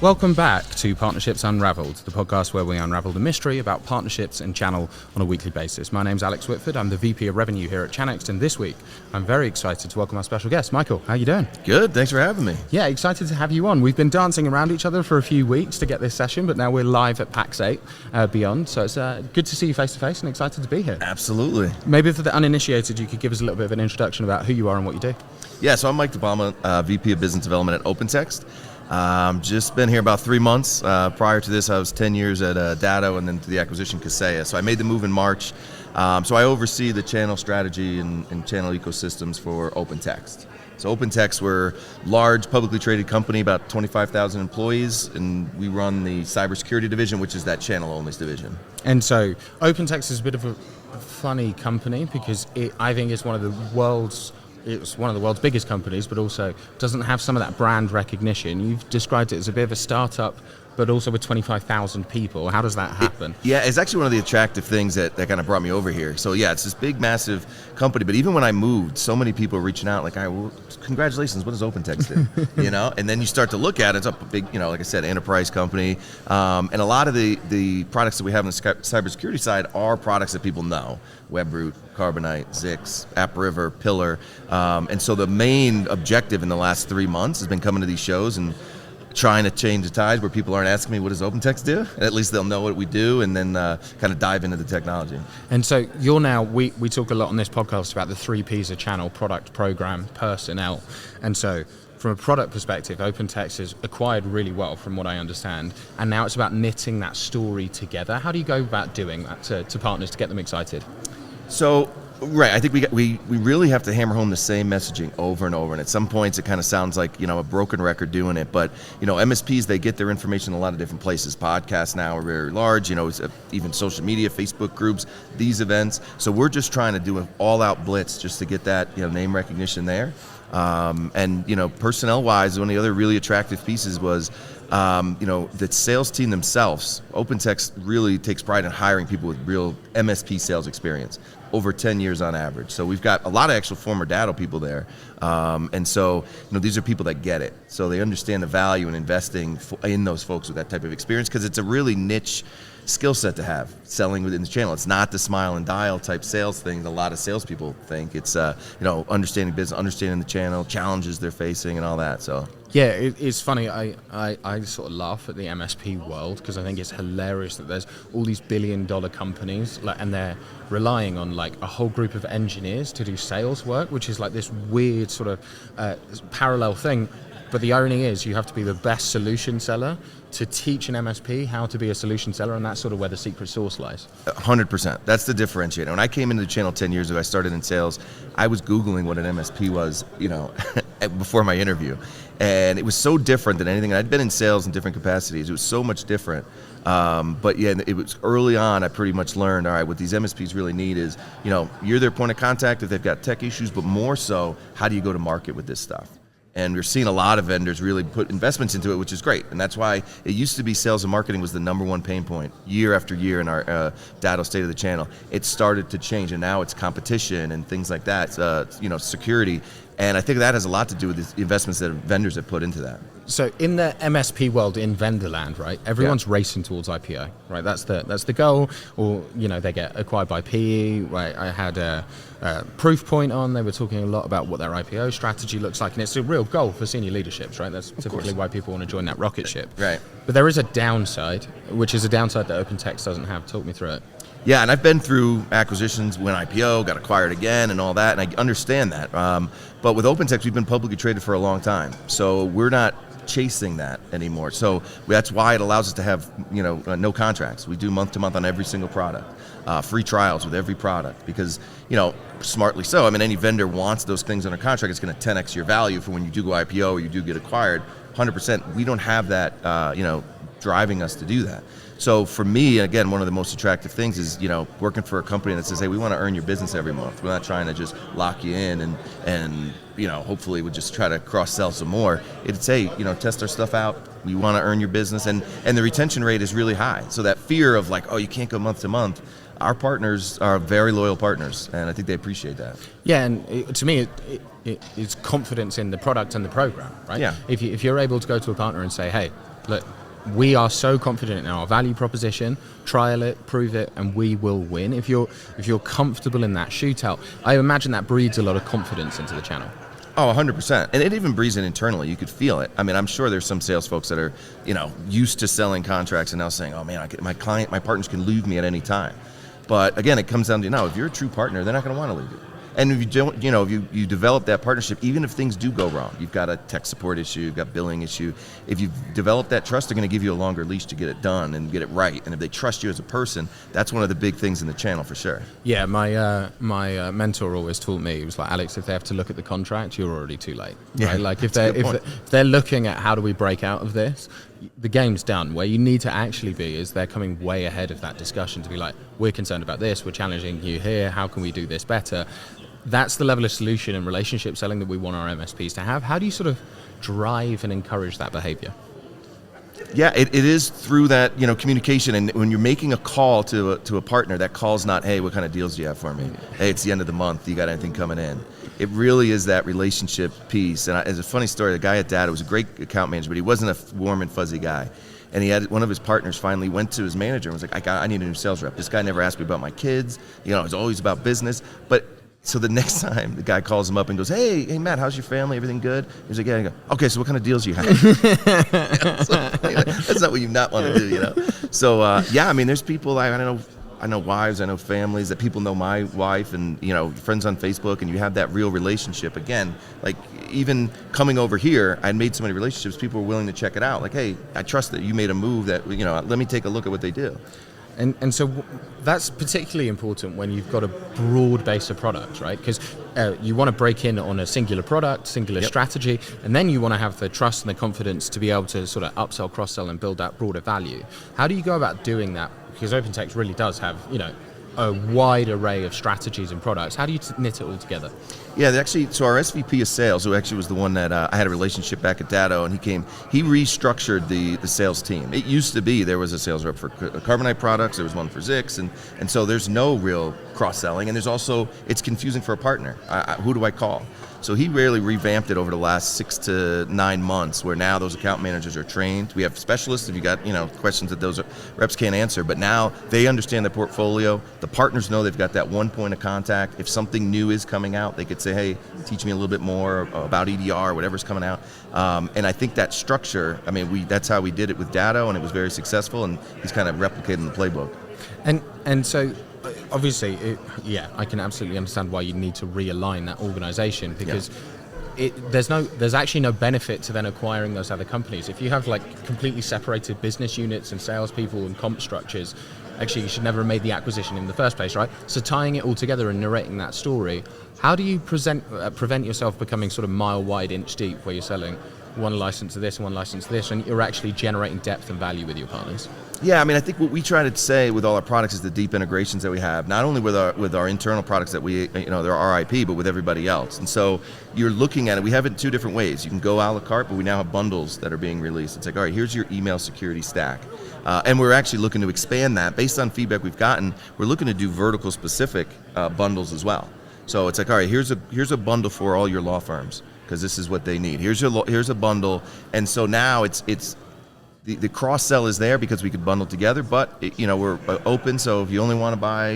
Welcome back to Partnerships Unraveled, the podcast where we unravel the mystery about partnerships and channel on a weekly basis. My name's Alex Whitford. I'm the VP of Revenue here at Channext, and this week I'm very excited to welcome our special guest, Michael. How you doing? Good, thanks for having me. Yeah, excited to have you on. We've been dancing around each other for a few weeks to get this session, but now we're live at Pax8 Beyond, so it's good to see you face to face and excited to be here. Absolutely. Maybe for the uninitiated, you could give us a little bit of an introduction about who you are and what you do. Yeah, so I'm Mike DePalma, VP of Business Development at OpenText. Just been here about 3 months. Prior to this, I was 10 years at Datto and then to the acquisition Kaseya. So I made the move in March. So I oversee the channel strategy and channel ecosystems for OpenText. So OpenText, we're a large publicly traded company, about 25,000 employees, and we run the cybersecurity division, which is that channel-only division. And so OpenText is a bit of a funny company because I think it's one of the world's biggest companies, but also doesn't have some of that brand recognition. You've described it as a bit of a startup, but also with 25,000 people. How does that happen? It's actually one of the attractive things that kind of brought me over here. So yeah, it's this big, massive company, but even when I moved, so many people are reaching out like, well, congratulations, what does OpenText do? And then you start to look at it, it's a big, like I said, enterprise company. And a lot of the products that we have on the cybersecurity side are products that people know. WebRoot, Carbonite, Zix, AppRiver, Pillar. And so the main objective in the last 3 months has been coming to these shows and trying to change the tide where people aren't asking me, what does OpenText do? And at least they'll know what we do and then kind of dive into the technology. And so you're now, we talk a lot on this podcast about the 3 Ps of channel: product, program, personnel. And so from a product perspective, OpenText has acquired really well from what I understand. And now it's about knitting that story together. How do you go about doing that to partners to get them excited? So, right, I think we really have to hammer home the same messaging over and over, and at some points it kind of sounds like a broken record doing it, but MSPs, they get their information in a lot of different places. Podcasts now are very large, even social media, Facebook groups, these events. So we're just trying to do an all-out blitz just to get that name recognition there. And personnel-wise, one of the other really attractive pieces was the sales team themselves. OpenText really takes pride in hiring people with real MSP sales experience, over 10 years on average. So we've got a lot of actual former Datto people there. And so, these are people that get it. So they understand the value in investing in those folks with that type of experience, because it's a really niche skill set to have, selling within the channel. It's not the smile and dial type sales thing that a lot of salespeople think. It's understanding business, understanding the channel, challenges they're facing, and all that. So yeah, it's funny. I sort of laugh at the MSP world because I think it's hilarious that there's all these billion-dollar companies and they're relying on like a whole group of engineers to do sales work, which is like this weird sort of parallel thing. But the irony is you have to be the best solution seller to teach an MSP how to be a solution seller, and that's sort of where the secret sauce lies. 100%. That's the differentiator. When I came into the channel 10 years ago, I started in sales. I was Googling what an MSP was, before my interview. And it was so different than anything. I'd been in sales in different capacities. It was so much different. But yeah, it was early on, I pretty much learned, all right, what these MSPs really need is, you're their point of contact if they've got tech issues, but more so, how do you go to market with this stuff? And we're seeing a lot of vendors really put investments into it, which is great. And that's why it used to be sales and marketing was the number one pain point year after year in our Datto State of the Channel. It started to change, and now it's competition and things like that, security. And I think that has a lot to do with the investments that vendors have put into that. So in the MSP world, in vendor land, right, everyone's racing towards IPO, right? That's the goal, or they get acquired by PE, right? I had a Proof Point on. They were talking a lot about what their IPO strategy looks like, and it's a real goal for senior leaderships, right? That's typically why people want to join that rocket ship. Right. But there is a downside, which is a downside that OpenText doesn't have. Talk me through it. Yeah, and I've been through acquisitions, went IPO, got acquired again, and all that, and I understand that. But with OpenText, we've been publicly traded for a long time, so we're not chasing that anymore. So that's why it allows us to have no contracts. We do month to month on every single product, free trials with every product, because smartly so. I mean, any vendor wants those things under contract. It's going to 10x your value for when you do go IPO or you do get acquired. 100%. We don't have that driving us to do that. So for me, again, one of the most attractive things is, working for a company that says, hey, we want to earn your business every month. We're not trying to just lock you in and hopefully we'll just try to cross-sell some more. It's, hey, test our stuff out. We want to earn your business. And the retention rate is really high. So that fear of like, oh, you can't go month to month, our partners are very loyal partners, and I think they appreciate that. Yeah, and to me, it's confidence in the product and the program, right? Yeah. If you're able to go to a partner and say, hey, look, we are so confident in our value proposition, trial it, prove it, and we will win. If you're comfortable in that shootout, I imagine that breeds a lot of confidence into the channel. Oh, 100%. And it even breeds it internally. You could feel it. I mean, I'm sure there's some sales folks that are, used to selling contracts and now saying, oh man, my partners can leave me at any time. But again, it comes down to, if you're a true partner, they're not going to want to leave you. And if you don't, if you develop that partnership, even if things do go wrong, you've got a tech support issue, you've got billing issue. If you've developed that trust, they're going to give you a longer leash to get it done and get it right. And if they trust you as a person, that's one of the big things in the channel for sure. Yeah, my mentor always taught me, he was like, Alex, if they have to look at the contract, you're already too late. Yeah, right? Like if they're looking at how do we break out of this, the game's done. Where you need to actually be is they're coming way ahead of that discussion to be like, we're concerned about this, we're challenging you here, how can we do this better? That's the level of solution and relationship selling that we want our MSPs to have. How do you sort of drive and encourage that behavior? Yeah, it is through that communication, and when you're making a call to a partner, that call's not, hey, what kind of deals do you have for me? Hey, it's the end of the month, you got anything coming in? It really is that relationship piece. And it's a funny story. The guy at Data was a great account manager, but he wasn't a warm and fuzzy guy. And he had one of his partners finally went to his manager and was like, I need a new sales rep. This guy never asked me about my kids. It's always about business. So the next time the guy calls him up and goes, hey Matt, how's your family? Everything good? He's like, yeah. I go, okay, so what kind of deals do you have? That's not what you not want to do, So I mean, there's people I know wives, I know families that people know my wife, and friends on Facebook, and you have that real relationship. Again, like even coming over here, I made so many relationships. People were willing to check it out. Like, hey, I trust that you made a move that let me take a look at what they do. And so that's particularly important when you've got a broad base of products, right? Because you want to break in on a singular product, singular strategy, and then you want to have the trust and the confidence to be able to sort of upsell, cross-sell, and build that broader value. How do you go about doing that? Because OpenText really does have, a wide array of strategies and products. How do you knit it all together? Yeah, so our SVP of sales, who actually was the one that I had a relationship back at Datto, and he restructured the sales team. It used to be there was a sales rep for Carbonite products, there was one for Zix, and so there's no real cross-selling, and there's also, it's confusing for a partner. Who do I call? So he really revamped it over the last 6 to 9 months, where now those account managers are trained. We have specialists if you got questions that those reps can't answer, but now they understand the portfolio. The partners know they've got that one point of contact. If something new is coming out, they could say, hey, teach me a little bit more about EDR, whatever's coming out. And I think that structure, I mean, that's how we did it with Datto, and it was very successful, and he's kind of replicating the playbook. And so, obviously, I can absolutely understand why you need to realign that organization, because there's actually no benefit to then acquiring those other companies. If you have like completely separated business units and salespeople and comp structures, actually you should never have made the acquisition in the first place, right? So tying it all together and narrating that story, how do you prevent yourself becoming sort of mile wide, inch deep, where you're selling one license to this and one license to this, and you're actually generating depth and value with your partners? Yeah, I mean, I think what we try to say with all our products is the deep integrations that we have, not only with our internal products that we, they're our IP, but with everybody else. And so you're looking at it, we have it in 2 different ways. You can go a la carte, but we now have bundles that are being released. It's like, all right, here's your email security stack. And we're actually looking to expand that. Based on feedback we've gotten, we're looking to do vertical specific bundles as well. So it's like, all right, here's a bundle for all your law firms, because this is what they need. Here's a bundle. And so now it's the cross-sell is there because we could bundle together, but we're open, so if you only want to buy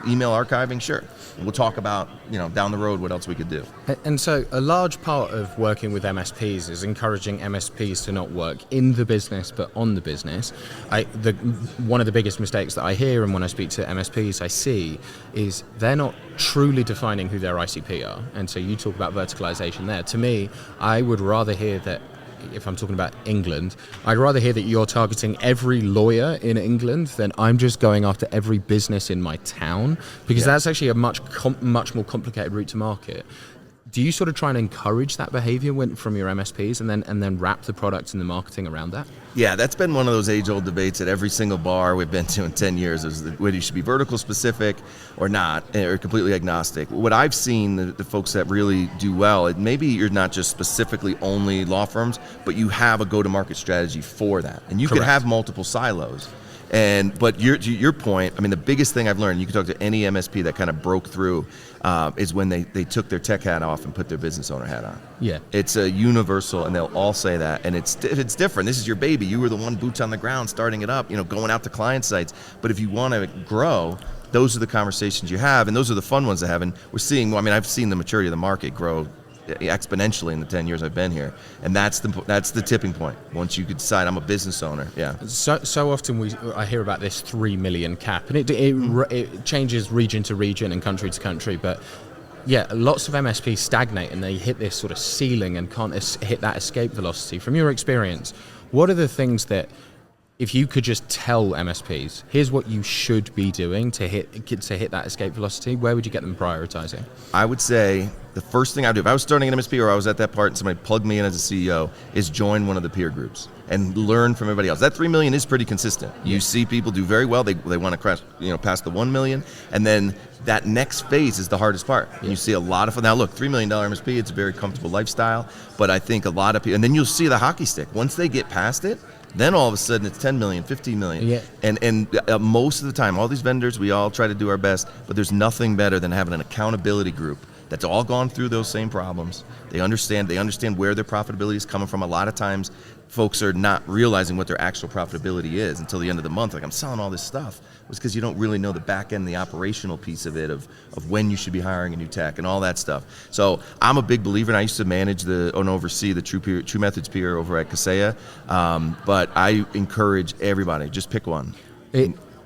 email archiving, sure. We'll talk about down the road what else we could do. And so a large part of working with MSPs is encouraging MSPs to not work in the business but on the business. One of the biggest mistakes that I hear, and when I speak to MSPs I see, is they're not truly defining who their ICP are. And so you talk about verticalization there. To me, I would rather hear that, if I'm talking about England, I'd rather hear that you're targeting every lawyer in England than I'm just going after every business in my town, because that's actually a much more complicated route to market. Do you sort of try and encourage that behavior from your MSPs and then wrap the products and the marketing around that? Yeah, that's been one of those age-old debates at every single bar we've been to in 10 years, is whether you should be vertical specific or not, or completely agnostic. What I've seen, the folks that really do well, maybe you're not just specifically only law firms, but you have a go-to-market strategy for that. And you can have multiple silos. But to your point, I mean, the biggest thing I've learned, you can talk to any MSP that kind of broke through, is when they took their tech hat off and put their business owner hat on. Yeah. It's a universal, and they'll all say that. And it's different. This is your baby. You were the one boots on the ground starting it up, going out to client sites. But if you want to grow, those are the conversations you have, and those are the fun ones to have. And we're seeing, I've seen the maturity of the market grow exponentially in the 10 years I've been here, and that's the tipping point. Once you could decide I'm a business owner, yeah. So often I hear about this 3 million cap, and it changes region to region and country to country, but yeah, lots of MSPs stagnate and they hit this sort of ceiling and can't hit that escape velocity. From your experience, what are the things that, if you could just tell MSPs, here's what you should be doing to hit that escape velocity, where would you get them prioritizing? I would say the first thing I would do, if I was starting an MSP or I was at that part and somebody plugged me in as a CEO, is join one of the peer groups and learn from everybody else. That 3 million is pretty consistent. You see people do very well. They want to crash, past the 1 million, and then that next phase is the hardest part. Yeah. You see a lot of, now look, $3 million MSP, it's a very comfortable lifestyle, but I think a lot of people, and then you'll see the hockey stick. Once they get past it, then all of a sudden it's 10 million, 15 million. Yeah. And most of the time, all these vendors, we all try to do our best, but there's nothing better than having an accountability group that's all gone through those same problems. They understand where their profitability is coming from. A lot of times folks are not realizing what their actual profitability is until the end of the month. Like, I'm selling all this stuff. It's because you don't really know the back end, the operational piece of it, of when you should be hiring a new tech and all that stuff. So I'm a big believer, and I used to manage and oversee the True Methods peer over at Kaseya. But I encourage everybody, just pick one.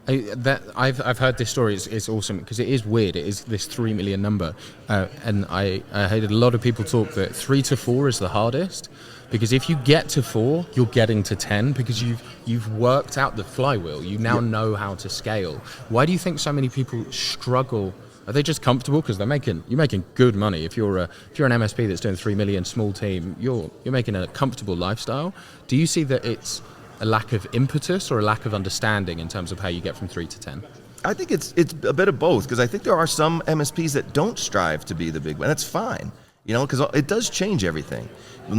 I've heard this story. It's awesome because it is weird. It is this 3 million number, and I heard a lot of people talk that 3 to 4 is the hardest, because if you get to 4, you're getting to 10 because you've worked out the flywheel. You now know how to scale. Why do you think so many people struggle? Are they just comfortable because you're making good money? If you're an MSP that's doing 3 million, small team, you're making a comfortable lifestyle. Do you see that it's a lack of impetus or a lack of understanding in terms of how you get from 3 to 10? I think it's a bit of both, because I think there are some MSPs that don't strive to be the big one. That's fine, because it does change everything. You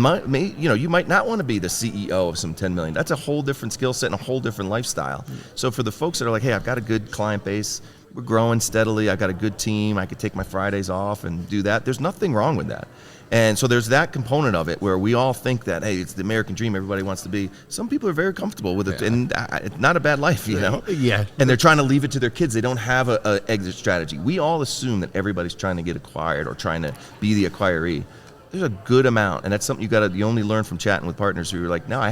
might not want to be the CEO of some 10 million. That's a whole different skill set and a whole different lifestyle. So for the folks that are like, hey, I've got a good client base, we're growing steadily, I've got a good team, I could take my Fridays off and do that, there's nothing wrong with that. And so there's that component of it where we all think that, hey, it's the American dream, everybody wants to be. Some people are very comfortable with it, and it's not a bad life, Yeah. And they're trying to leave it to their kids. They don't have an exit strategy. We all assume that everybody's trying to get acquired or trying to be the acquiree. There's a good amount, and that's something you only learn from chatting with partners who are like, no, I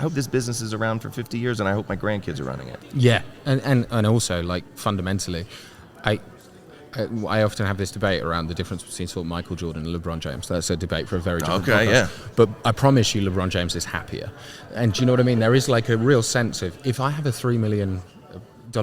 hope this business is around for 50 years, and I hope my grandkids are running it. Yeah, and also, like, fundamentally, I often have this debate around the difference between sort of Michael Jordan and LeBron James. That's a debate for a very different podcast. Yeah. But I promise you LeBron James is happier. And do you know what I mean? There is like a real sense of, if I have a $3 million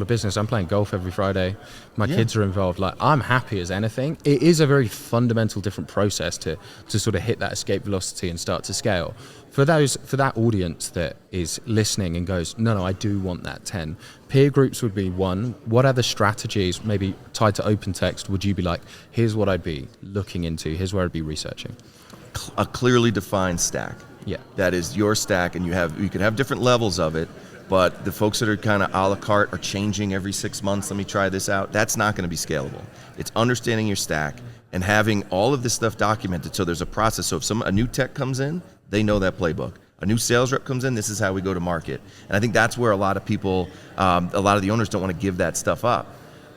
business, I'm playing golf every Friday, my kids are involved, like, I'm happy as anything. It is a very fundamental different process to sort of hit that escape velocity and start to scale. For that audience that is listening and goes, no, I do want that 10. Peer groups would be one. What other strategies, maybe tied to OpenText, would you be like, here's what I'd be looking into, here's where I'd be researching? A clearly defined stack. Yeah. That is your stack, and you can have different levels of it, but the folks that are kind of a la carte or changing every 6 months, let me try this out, that's not going to be scalable. It's understanding your stack and having all of this stuff documented so there's a process. So if a new tech comes in, they know that playbook. A new sales rep comes in, this is how we go to market. And I think that's where a lot of people, a lot of the owners don't want to give that stuff up.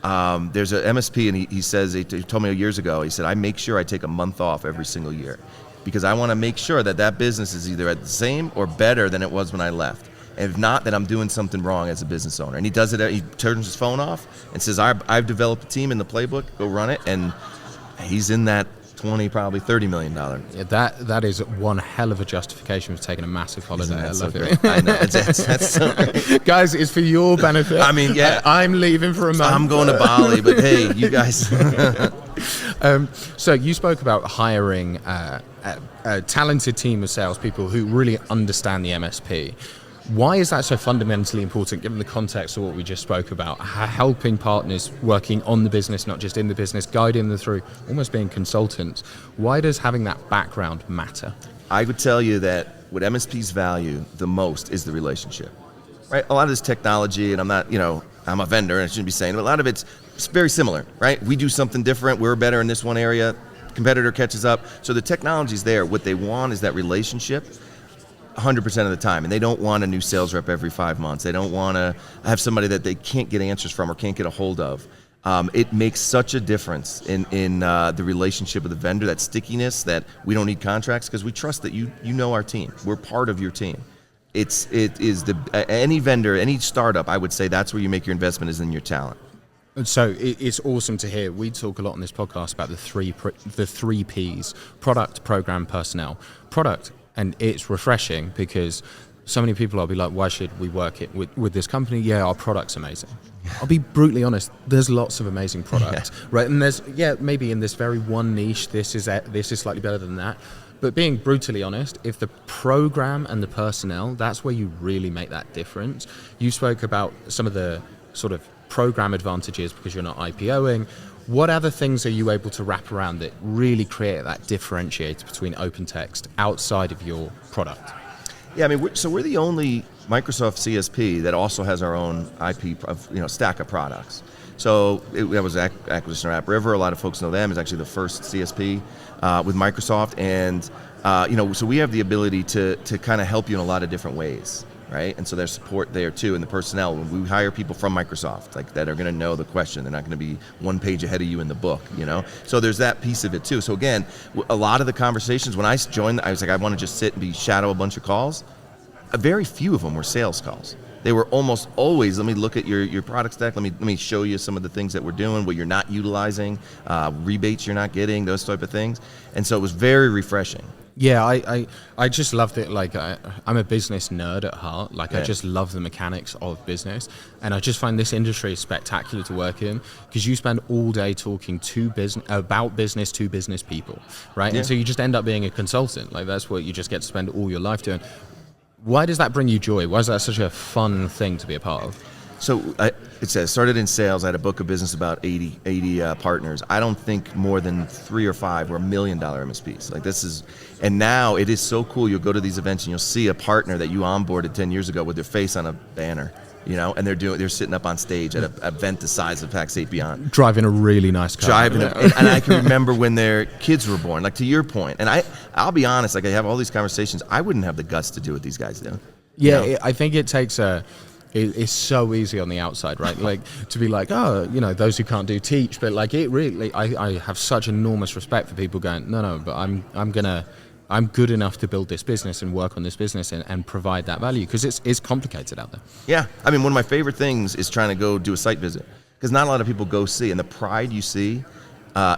There's an MSP, and he says, he told me years ago, he said, I make sure I take a month off every single year because I want to make sure that business is either at the same or better than it was when I left. And if not, then I'm doing something wrong as a business owner. And he does it, he turns his phone off and says, I've developed a team in the playbook, go run it. And he's in that probably $30 million. Yeah, that is one hell of a justification for taking a massive holiday. I love it. I know. That's so great. Guys, it's for your benefit. I mean, yeah. I'm leaving for a month. I'm going to Bali, but hey, you guys. So you spoke about hiring a talented team of salespeople who really understand the MSP. Why is that so fundamentally important, given the context of what we just spoke about, helping partners working on the business, not just in the business, guiding them through, almost being consultants? Why does having that background matter? I would tell you that what MSPs value the most is the relationship. right? A lot of this technology, and I'm not, I'm a vendor and I shouldn't be saying it, but a lot of it's very similar, right? We do something different, we're better in this one area, competitor catches up. So the technology's there. What they want is that relationship 100% of the time, and they don't want a new sales rep every 5 months. They don't want to have somebody that they can't get answers from or can't get a hold of. It makes such a difference in the relationship with the vendor, that stickiness, that we don't need contracts because we trust that you know our team. We're part of your team. It is any vendor, any startup, I would say that's where you make your investment, is in your talent. So it's awesome to hear. We talk a lot on this podcast about the three Ps: product, program, personnel. Product, and it's refreshing because so many people will be like, why should we work it with this company? Yeah, our product's amazing. I'll be brutally honest, there's lots of amazing products, right? And there's, maybe in this very one niche, this is slightly better than that. But being brutally honest, if the program and the personnel, that's where you really make that difference. You spoke about some of the sort of program advantages because you're not IPOing. What other things are you able to wrap around that really create that differentiator between OpenText outside of your product? Yeah, I mean, we're the only Microsoft CSP that also has our own IP stack of products. So that was acquisition of AppRiver. A lot of folks know them. It's actually the first CSP with Microsoft, and so we have the ability to kind of help you in a lot of different ways, right? And so there's support there too, and the personnel. When we hire people from Microsoft, like that are going to know the question, they're not going to be one page ahead of you in the book, So there's that piece of it too. So again, a lot of the conversations when I joined, I was like, I want to just sit and shadow a bunch of calls. Very few of them were sales calls. They were almost always, let me look at your product stack, let me show you some of the things that we're doing, what you're not utilizing, rebates you're not getting, those type of things. And so it was very refreshing. Yeah, I just loved it. Like, I'm a business nerd at heart. Like, I just love the mechanics of business. And I just find this industry spectacular to work in because you spend all day talking about business to business people, right? Yeah. And so you just end up being a consultant. Like, that's what you just get to spend all your life doing. Why does that bring you joy? Why is that such a fun thing to be a part of? So it says, started in sales. I had a book of business about 80 partners. I don't think more than 3 or 5 were $1 million MSPs. Like and now it is so cool. You'll go to these events and you'll see a partner that you onboarded 10 years ago with their face on a banner, and they're sitting up on stage at an event the size of Pax8 Beyond. Driving a really nice car. And I can remember when their kids were born, like to your point. And I'll be honest, like I have all these conversations, I wouldn't have the guts to do what these guys do. Yeah, I think it takes it's so easy on the outside, right? Like to be like, those who can't do teach, but like it really, I have such enormous respect for people going, no, but I'm good enough to build this business and work on this business and provide that value because it's complicated out there. Yeah, I mean, one of my favorite things is trying to go do a site visit because not a lot of people go see, and the pride you see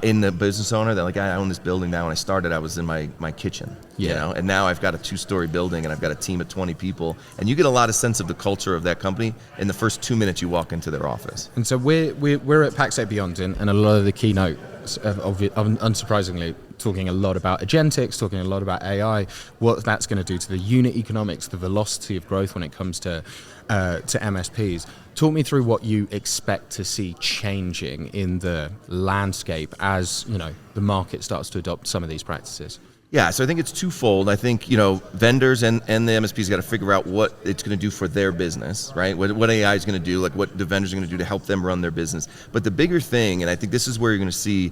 in the business owner that like, I own this building now. When I started, I was in my kitchen, and now I've got a 2-story building and I've got a team of 20 people, and you get a lot of sense of the culture of that company in the first 2 minutes you walk into their office. And so we're at Pax8 Beyond, and a lot of the keynotes, unsurprisingly, talking a lot about agentics, talking a lot about AI, what that's going to do to the unit economics, the velocity of growth when it comes to MSPs. Talk me through what you expect to see changing in the landscape as the market starts to adopt some of these practices. Yeah, so I think it's twofold. I think vendors and the MSPs got to figure out what it's going to do for their business, right? What AI is going to do, like what the vendors are going to do to help them run their business. But the bigger thing, and I think this is where you're going to see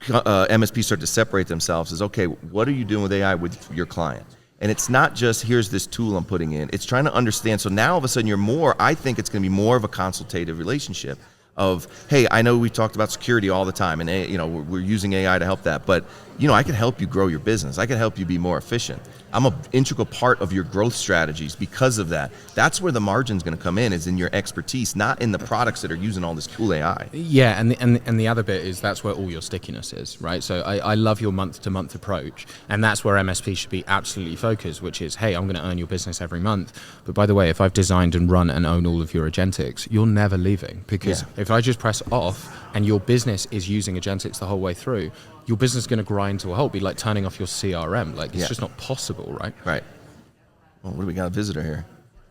MSPs start to separate themselves, is okay, what are you doing with AI with your client? And it's not just, here's this tool I'm putting in. It's trying to understand. So now all of a sudden I think it's going to be more of a consultative relationship of, hey, I know we talked about security all the time, and we're using AI to help that, but I can help you grow your business. I can help you be more efficient. I'm an integral part of your growth strategies because of that. That's where the margin's going to come in, is in your expertise, not in the products that are using all this cool AI. Yeah, and the other bit is that's where all your stickiness is, right? So I love your month-to-month approach, and that's where MSP should be absolutely focused, which is, hey, I'm going to earn your business every month. But by the way, if I've designed and run and own all of your agentics, you're never leaving, because if I just press off and your business is using agentics the whole way through, your business is going to grind to a halt, be like turning off your CRM. Like, it's just not possible, right? Right. Well, what do we got? A visitor here.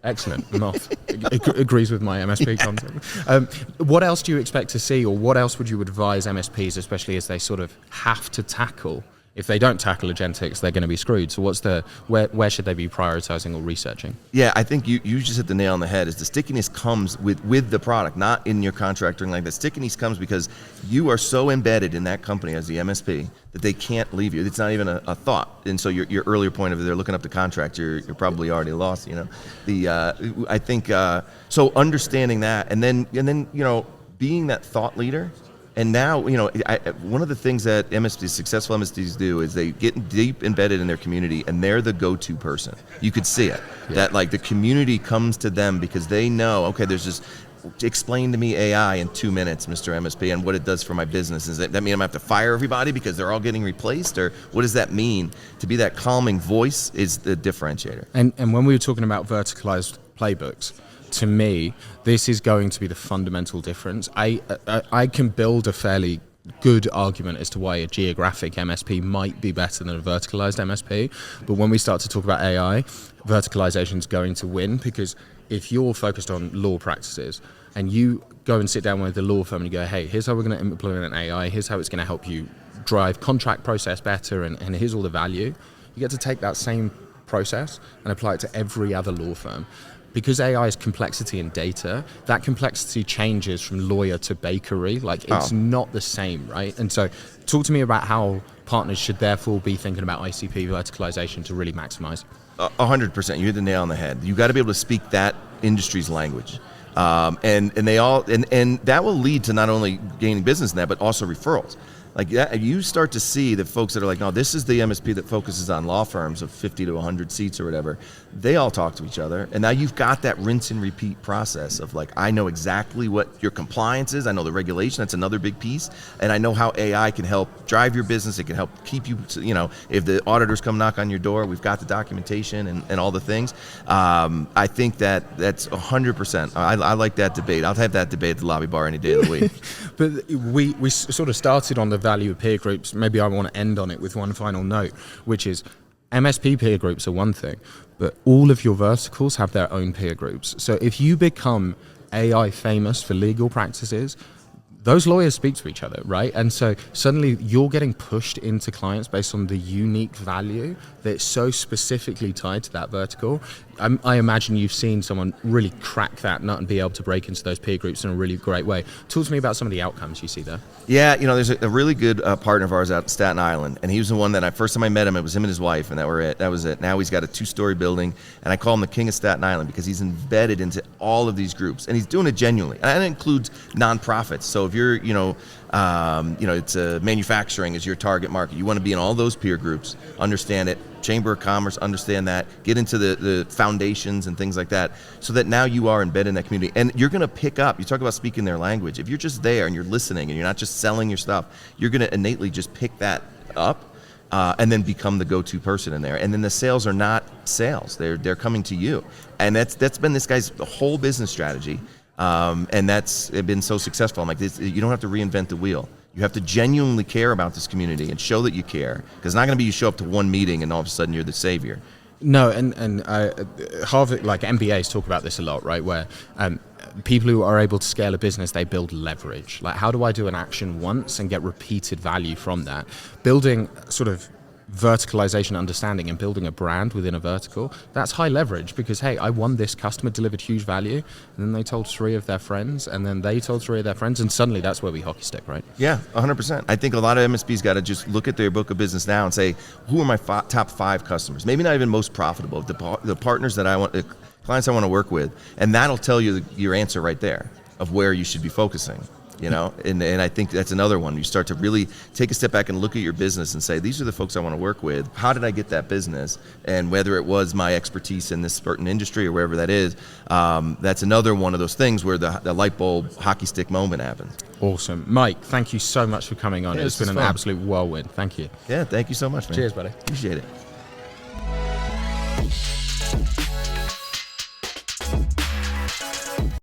Excellent. I'm off. Agrees with my MSP content. What else do you expect to see, or what else would you advise MSPs, especially as they sort of have to tackle if they don't tackle agentics, they're going to be screwed. So where should they be prioritizing or researching? Yeah, I think you just hit the nail on the head. Is the stickiness comes with the product, not in your contract or anything like that. Stickiness comes because you are so embedded in that company as the MSP that they can't leave you. It's not even a thought. And so your earlier point of they're looking up the contract, you're probably already lost. I think so. Understanding that, and then being that thought leader. And now, one of the things that successful MSPs do is they get deep embedded in their community, and they're the go-to person. You could see it. Yeah. That like the community comes to them because they know, okay, there's just, explain to me AI in 2 minutes, Mr. MSP, and what it does for my business. Does that mean I'm going to have to fire everybody because they're all getting replaced? Or what does that mean? To be that calming voice is the differentiator. And when we were talking about verticalized playbooks, to me, this is going to be the fundamental difference. I can build a fairly good argument as to why a geographic MSP might be better than a verticalized MSP. But when we start to talk about AI, verticalization is going to win, because if you're focused on law practices and you go and sit down with the law firm and you go, hey, here's how we're going to implement an AI, here's how it's going to help you drive contract process better, and here's all the value, you get to take that same process and apply it to every other law firm. Because AI is complexity in data, that complexity changes from lawyer to bakery. Like, it's not the same, right? And so talk to me about how partners should therefore be thinking about ICP verticalization to really maximize. 100%. You hit the nail on the head. You got to be able to speak that industry's language. And that will lead to not only gaining business in that, but also referrals. Like that, you start to see the folks that are like, no, this is the MSP that focuses on law firms of 50 to 100 seats or whatever. They all talk to each other. And now you've got that rinse and repeat process of like, I know exactly what your compliance is. I know the regulation. That's another big piece. And I know how AI can help drive your business. It can help keep you, if the auditors come knock on your door, we've got the documentation and all the things. I think that's 100%. I like that debate. I'll have that debate at the lobby bar any day of the week. But we sort of started on the value of peer groups. Maybe I want to end on it with one final note, which is MSP peer groups are one thing, but all of your verticals have their own peer groups. So if you become AI famous for legal practices, those lawyers speak to each other, right? And so suddenly you're getting pushed into clients based on the unique value that's so specifically tied to that vertical. I imagine you've seen someone really crack that nut and be able to break into those peer groups in a really great way. Talk to me about some of the outcomes you see there. Yeah, there's a really good partner of ours out in Staten Island, and he was the one that first time I met him, it was him and his wife, and that was it. Now he's got a 2-story building, and I call him the king of Staten Island because he's embedded into all of these groups, and he's doing it genuinely. And that includes nonprofits. So if you're, it's manufacturing is your target market. You want to be in all those peer groups, understand it. Chamber of Commerce, understand that, get into the foundations and things like that, so that now you are embedded in that community. And you're going to pick up, you talk about speaking their language. If you're just there and you're listening and you're not just selling your stuff, you're going to innately just pick that up and then become the go-to person in there. And then the sales are not sales, they're coming to you. And that's been this guy's whole business strategy. And that's been so successful. I'm like, you don't have to reinvent the wheel. You have to genuinely care about this community and show that you care. Because it's not going to be you show up to one meeting and all of a sudden you're the savior. No, and Harvard, like MBAs talk about this a lot, right? Where people who are able to scale a business, they build leverage. Like, how do I do an action once and get repeated value from that? Building sort of verticalization understanding and building a brand within a vertical, that's high leverage, because hey, I won this customer, delivered huge value, and then they told 3 of their friends, and then they told 3 of their friends, and suddenly that's where we hockey stick, right? Yeah, 100%. I think a lot of MSPs got to just look at their book of business now and say, who are my top 5 customers? Maybe not even most profitable, the partners that I want, the clients I want to work with, and that'll tell you your answer right there of where you should be focusing. And I think that's another one. You start to really take a step back and look at your business and say, these are the folks I want to work with. How did I get that business? And whether it was my expertise in this certain industry or wherever that is, that's another one of those things where the light bulb hockey stick moment happens. Awesome. Mike, thank you so much for coming on. It's been an absolute whirlwind. Thank you. Yeah, thank you so much, man. Cheers, buddy. Appreciate it.